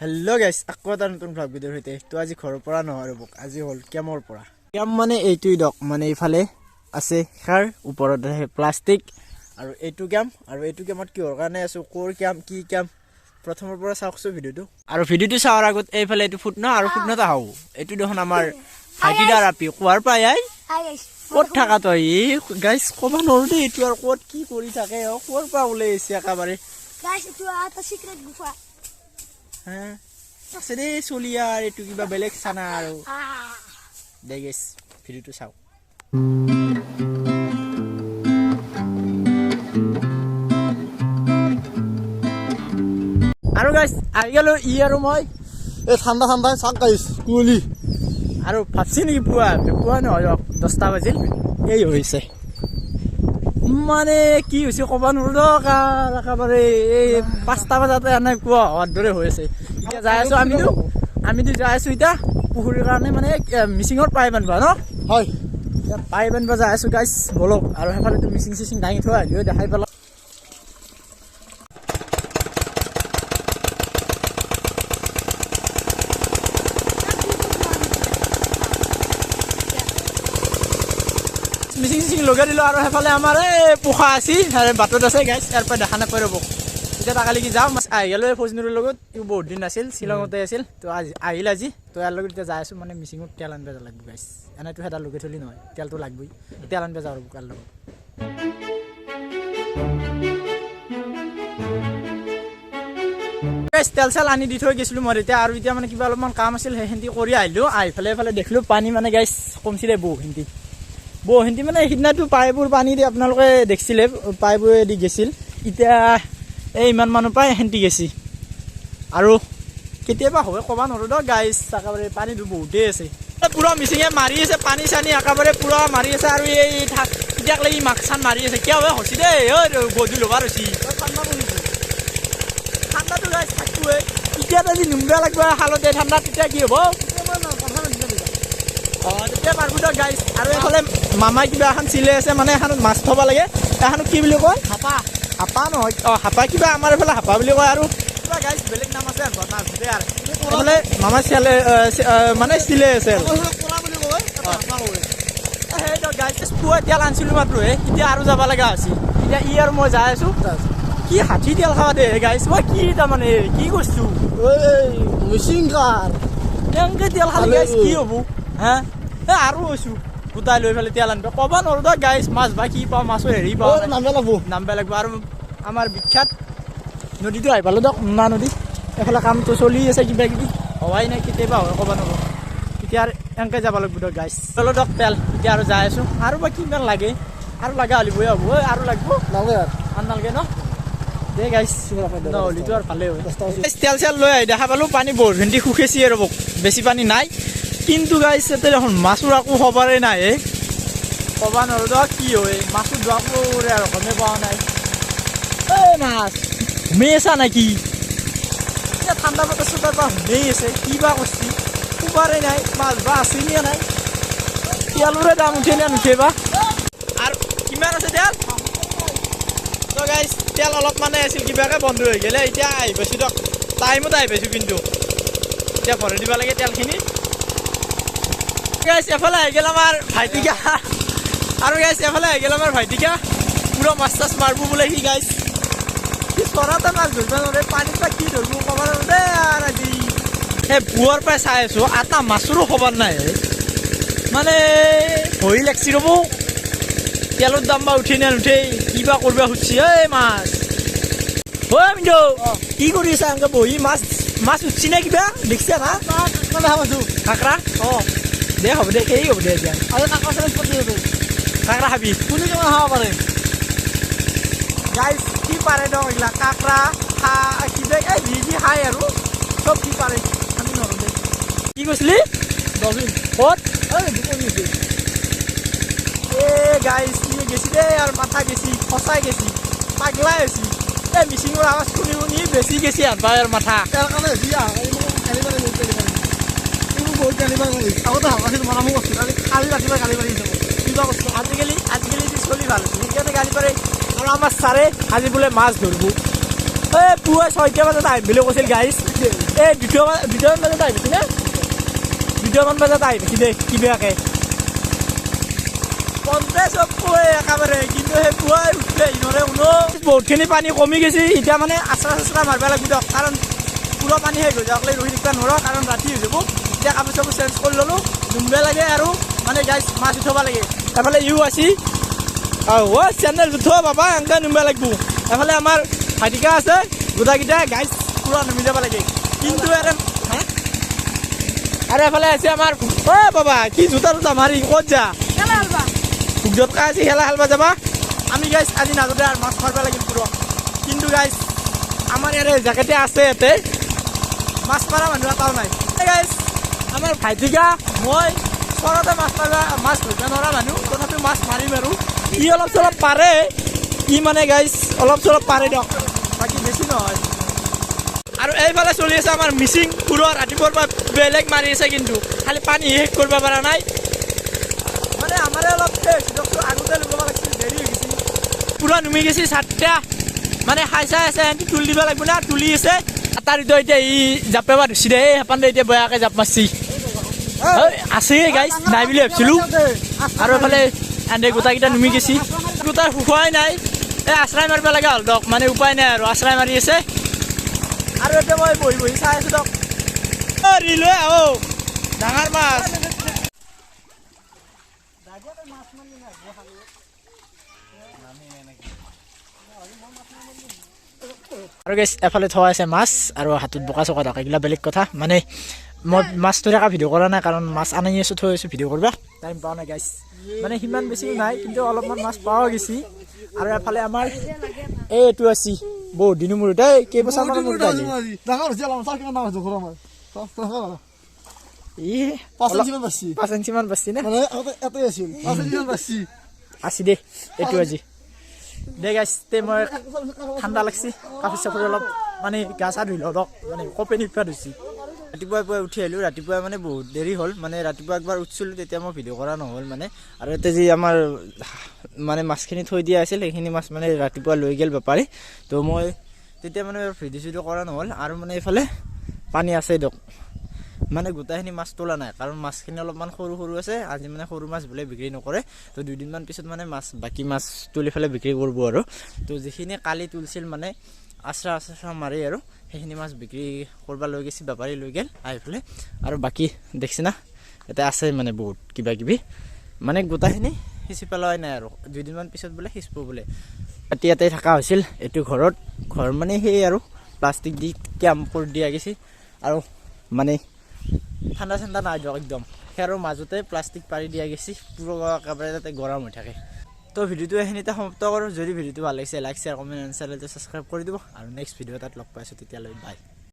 Hello' গাইছ, আকৌ এটা নতুন ভ্লগ ভিডিঅ'ৰ সৈতে। তো আজি ঘৰৰ পৰা নহয় ৰ'ব, আজি হ'ল কেমৰ পৰা। কেম মানে এইটোই দক, মানে এইফালে আছে খাৰ, ওপৰত আছে প্লাষ্টিক, আৰু এইটো কেম। আৰু এইটো কেমত কিহৰ কাৰণে আছোঁ, ক'ৰ কেম, কি কেম, প্ৰথমৰ পৰা চাওকচোন ভিডিঅ'টো। আৰু ভিডিঅ'টো চোৱাৰ আগত এইফালে এইটো ফুটন আৰু ফুটনত আহোঁ। এইটো দেখোন আমাৰ ভাইটিদাৰ আপি কোৱাৰ প্ৰায় ক'ত থাকা তই গাইছ ক'ব নোৱাৰোঁ দেই। এইটো আৰু ক'ত কি কৰি থাকে, ক'ৰ পৰা ওলাই আহিছে একেবাৰে। আছে দেই চলি আৰু এইটো কিবা বেলেগ চানা আৰু দে গেছ ভিডিঅ'টো চাওক। আৰু গাইছ আহি গ'লো ই আৰু মই এই ঠাণ্ডা ঠাণ্ডাই চাক গাইছ কুঁৱলী আৰু ভাবছি নেকি পুৱা পুৱা নহয় 10টা বাজিল এই হৈছে মানে কি হৈছে ক'ব নোৱাৰো একেবাৰে এই 5টা বজাতে এনেকুৱা হোৱাৰ দৰে হৈ আছে। এতিয়া যাই আছো আমিতো যাই আছো এতিয়া পুখুৰীৰ কাৰণে, মানে মিচিঙৰ পাই বান্ধবা ন হয়, পাই বান্ধবা যাই আছো গাইছ বলক। আৰু সেইফালেতো মিচিং চিচিং দাঙি থোৱা আহিলেও দেখাই পেলাম। মিচিং চিচিং লগাই দিলোঁ। আৰু সেইফালে আমাৰ এই পোখা আছিল বাটত আছে গাইছ, ইয়াৰ পৰা দেখা নাপায় ৰ'ব। এতিয়া তাকালৈকে যাওঁ। আহি গ'লো ফৌজনুৰৰ লগত, ই বহুত দিন আছিল শ্বিলঙতে আছিল, তো আজি আহিল আজি। তো ইয়াৰ লগত এতিয়া যাই আছোঁ, মানে মিচিঙত তেল আনিব লাগিব গাইছ। এনেইতো সেটা লগাই থলি নহয়, তেলটো লাগবই, তেল আনিব যাওঁ ৰ'ব তাৰ লগত। তেল চেল আনি দি থৈ গৈছিলোঁ মই এতিয়া। আৰু এতিয়া মানে কিবা অলপমান কাম আছিল, সেইখিনি কৰি আহিলোঁ। আহি পেলাই এইফালে দেখিলোঁ পানী মানে গাইছ কমছিলে বহুখিনি মানে সিদিনাটো পাইপবোৰ পানী দি আপোনালোকে দেখিছিলে, পাইপবোৰে দি গৈছিল। এতিয়া এই ইমান মানুহ পাই সেন্তি গেছি। আৰু কেতিয়াবা হয় ক'ব নোৱাৰোঁ দিয়ক গাইছ, একেবাৰে পানীটো বহুতেই আছে। পুৰা মিচিঙে মাৰি আছে পানী চানী একেবাৰে পুৰা মাৰি আছে। আৰু এই এতিয়াক লাগি মাক চান মাৰি আছে কিয় হয় হৈছে দেই গধূলি ল'বা হৈছে। ঠাণ্ডাটো গাইছ থাকিবই, এতিয়া যদি নুমবা লাগিব শালতে ঠাণ্ডা, তেতিয়া কি হ'ব তেতিয়া পাৰব দিয়ক গাইছ। আৰু এইফালে মামাই কিবা এখন চিলাই আছে, মানে এখনত মাছ থ'ব লাগে, এখনত কি বুলি কয় হাপা নহয় হাপা কিবা আমাৰ এইফালে হাপা বুলি কয়। আৰু কিবা গাইছ বেলেগ নাম আছে আৰু এইফালে মামাই চিলাই মানে চিলাই আছে আৰু সেইটো গাইছ। পুৱা তেল আনিছিলোঁ মাত্ৰ এতিয়া আৰু যাব লগা হৈছে। এতিয়া ই আৰু মই যাই আছোঁ, কি ষাঠি তেল খাৱা দে গাইছ, মই কি তাৰমানে কি কৰিছোঁ মিচিং কাৰ এনেকৈ তেল খালি গাইছ কি হ'ব হা। আৰু হৈছোঁ গোটাই লৈ পেলাই তেল আনিব ক'ব নোৱাৰোঁ দিয়ক গাইছ। মাছ বা কি পাওঁ, মাছৰ হেৰি পাওঁ নামিব লাগিব। আৰু আমাৰ বিখ্যাত নদীটো আহি পালোঁ দিয়ক, মুন্না নদী। এইফালে কামটো চলি আছে, কিবা কিবি হোৱাই নাই, কেতিয়াবা হয় ক'ব নোৱাৰোঁ। এতিয়া আৰু এনেকৈ যাব লাগিব দিয়ক গাইছ। চলো দিয়ক তেল, এতিয়া আৰু যাই আছোঁ। আৰু বা কিমান লাগে, আৰু লগা হ'লে বৈ হ'ব আৰু লাগিব আৰু নালাগে ন দে গাইছ, নহ'লেতো আৰু ভালেই হয়। তেল চেল লৈ আহি দেখা পালোঁ পানী বহুত ভেন্দি শুকাইছে আৰু বেছি পানী নাই। কিন্তু গাইছ ইয়াতে দেখোন মাছৰ একো খবৰেই নাই ক'ব নোৱাৰোঁ দিয়ক কি হয়। মাছৰ ধোৱাবোৰে আৰু গমেই পোৱা নাই। এই মাছ ঘুমেই আছা নেকি? এতিয়া ঠাণ্ডা বতৰ চোতাৰ পৰা ঘুমেই আছে, কি বা কৰিছে খবৰেই নাই। মাছ বা আছেনে নাই, তেলৰে দাম উঠে নে নুঠে বা। আৰু কিমান আছে তেল তো গাইছ, তেল অলপ মানে আছিল কিবাকৈ বন্ধ হৈ গ'লে। এতিয়া আহি পাইছোঁ দিয়ক, টাইমত আহি পাইছোঁ, কিন্তু এতিয়া ভৰাই দিব লাগে তেলখিনি গাইছ। এফালে আহি গ'ল আমাৰ ভাইটিকা, আৰু গাইছ এফালে আহি গ'ল আমাৰ ভাইটিকা পুৰা মাছ চাছ মাৰিব বোলে সি গাইছ। সি চৰাতে মাছ ধৰিব নোৱাৰে, পানীত বা কি ধৰিব ক'ব নোৱাৰোঁ দেই। আৰু আজি সেই পুৱাৰ পৰাই চাই আছোঁ, এটা মাছৰো খবৰ নাই, মানে ভৰি লাগছি ৰ'ব। তেলৰ দাম বা উঠে নে নুঠে, কিবা কৰিব খুজিছে এই মাছ। অ' মিণ্টু কি কৰি আছা এনেকৈ বহি? মাছ উঠছি নে কিবা দেখিছা না? কাঁকৰা দে হ'ব দে, সেই হ'ব দে। এতিয়া কাঁকৰা খাবি, কোনে কিমান খাব পাৰে গাইছ কি পাৰে দিয়ক এইবিলাক কাঁকৰা কিবা এই যি খায় আৰু চব কি পাৰে আমি নকৰোঁ দে। কি কৈছিলি ক'ত এই গাইছ কি গেছি দেই আৰু মাথা গেছি, সঁচাই গেছি, পাগলাই হৈছি। এই মিচিঙৰ আৱাজ শুনি শুনি বেছি গেছি আনবা আৰু মাথা। আজিকালি চলি ভাল হৈছে, সেইকাৰণে গালি পাৰে। আৰু আমাৰ ছাৰে আজি বোলে মাছ ধৰিব, এই পুৱা 6টা বজাত আহিম বুলি কৈছিল গাইছ এই দুটামান বজাত আহিবি না 2মান বজাত আহিবি দেই কিবাকে 50 পুৱাই একেবাৰে কিন্তু সেই পুৱাই উঠিলে ইনৰে কোনো বহুতখিনি পানী কমি গৈছে এতিয়া মানে আশ্ৰা মাৰিব লাগিব দিয়ক কাৰণ পুৰা পানী শেষ হৈ যাওক ৰহি থাকিব নোৱাৰো কাৰণ ৰাতি হৈ যাব এতিয়া কাপোৰ চাপোৰ চেঞ্জ কৰি ল'লোঁ ডুমবে লাগে আৰু মানে গাইছ মাছ উঠাব লাগে এফালে ইউ আছি চেণ্ডেল উঠোৱা বাবা এনেকৈ নুমবা লাগিব এফালে আমাৰ ভাইটিকা আছে গোটাকেইটা গাইছ পুৰা নুমি যাব লাগে কিন্তু আৰু এফালে আছে আমাৰ বাবা কি জোতা মাৰি ক'ত যা জোতকা আছে খেলা খেলবা যাবা আমি গাইছ আজি নাযাওঁতে আৰু মাছ মাৰিব লাগিল পুৰা কিন্তু গাইছ আমাৰ ইয়াৰে জেকেটে আছে ইয়াতে মাছ মৰা মানুহ এটাও নাই গাইছ আমাৰ ভাইটিকা মই চৰতে মাছ ধৰিব নোৱাৰা মানুহ তথাপিও মাছ মাৰিম আৰু ই অলপ চলপ পাৰে ই মানে গাইছ অলপ চলপ পাৰে দিয়ক বাকী বেছি নহয় আৰু এইফালে চলি আছে আমাৰ মিচিং পুৰা ৰাতিপুৱাৰ পৰা বেলেগ মাৰি আছে কিন্তু খালি পানী শেষ কৰিব পৰা নাই মানে আমাৰে অলপ আগতে লগাব লাগিছিল দেৰি হৈ গৈছে পুৰা নুমি গৈছে 7টা মানে খাই চাই আছে এহেঁতি তুলি দিব লাগিব না তুলি আছে তাৰ এতিয়া ই জাপ পেবা ধুচি দে হেপানতে এতিয়া বয়াকে জাপ মাৰছি আছে গাইছ নাই বুলি ভাবিছিলোঁ আৰু এফালে এনে গোটাকেইটা নুমি গৈছি গোটাৰ শুকুৱাই নাই এই আশ্ৰাই মাৰিব লগা হ'ল দক মানে উপায় নাই আৰু আশ্ৰাই মাৰি আছে আৰু এতিয়া মই বহি চাই আছোঁ দক ৰিলৈ আহো ডাঙৰ মাছ আৰু গাইছ এফালে থোৱা আছে মাছ আৰু হাতত বোকা চকা থাকে এইগিলা বেলেগ কথা মানে মই মাছ ধৰি থকা ভিডিঅ' কৰা নাই কাৰণ মাছ আনি আছোঁ থৈ আছোঁ ভিডিঅ' কৰিব টাইম পোৱা নাই গাইছ মানে সিমান বেছি নাই কিন্তু অলপমান মাছ পোৱা গৈছে আৰু এফালে আমাৰ এইটো আছে বহুত দিনৰ মূৰত কেইবছৰমানৰ মূৰত আহিছে 5 ইঞ্চিমান বাচি নে আছে দেই এইটো আজি দে গাইছ তে মই ঠাণ্ডা লাগছি কাপোৰ চাপোৰ অলপ মানে গা চা ধুই লওঁ মানে কপে নিপা ধুইছি ৰাতিপুৱাই উঠি আহিলোঁ ৰাতিপুৱাই মানে বহুত দেৰি হ'ল মানে ৰাতিপুৱা একবাৰ উঠিছিলোঁ তেতিয়া মই ভিডিঅ' কৰা নহ'ল মানে আৰু ইয়াতে যি আমাৰ মানে মাছখিনি থৈ দিয়া আছিল সেইখিনি মাছ মানে ৰাতিপুৱা লৈ গ'ল বেপাৰী তো মই তেতিয়া মানে ভিডিঅ' চিডিঅ' কৰা নহ'ল আৰু মানে এইফালে পানী আছে দিয়ক মানে গোটেইখিনি মাছ তোলা নাই কাৰণ মাছখিনি অলপমান সৰু সৰু আছে আজি মানে সৰু মাছ বোলে বিক্ৰী নকৰে তো 2 দিনমান পিছত মানে বাকী মাছ তুলি পেলাই বিক্ৰী কৰিব আৰু তো যিখিনি কালি তুলিছিল মানে আশ্ৰা মাৰি আৰু সেইখিনি মাছ বিক্ৰী কৰিব লৈ গৈছে বেপাৰী লৈ গ'ল আহি পেলাই আৰু বাকী দেখিছে না ইয়াতে আছে মানে বহুত কিবা কিবি মানে গোটেইখিনি সিঁচি পেলোৱাই নাই আৰু 2 দিনমান পিছত বোলে সিঁচিব বোলে ৰাতি ইয়াতে থকা হৈছিল এইটো ঘৰ মানে সেই আৰু প্লাষ্টিক দি কেম্প কৰি দিয়া গৈছে আৰু মানে ঠাণ্ডা নাই দিয়ক একদম খেৰৰ মাজতে প্লাষ্টিক পাৰি দিয়া গৈছে পুৰা একেবাৰে তাতে গৰম হৈ থাকে তো ভিডিঅ'টো এইখিনিতে সমাপ্ত কৰোঁ যদি ভিডিঅ'টো ভাল লাগিছে লাইক শ্বেয়াৰ কমেণ্ট চেনেলটো ছাবস্ক্ৰাইব কৰি দিব আৰু নেক্সট ভিডিঅ' এটাত লগ পাইছোঁ তেতিয়ালৈ বাই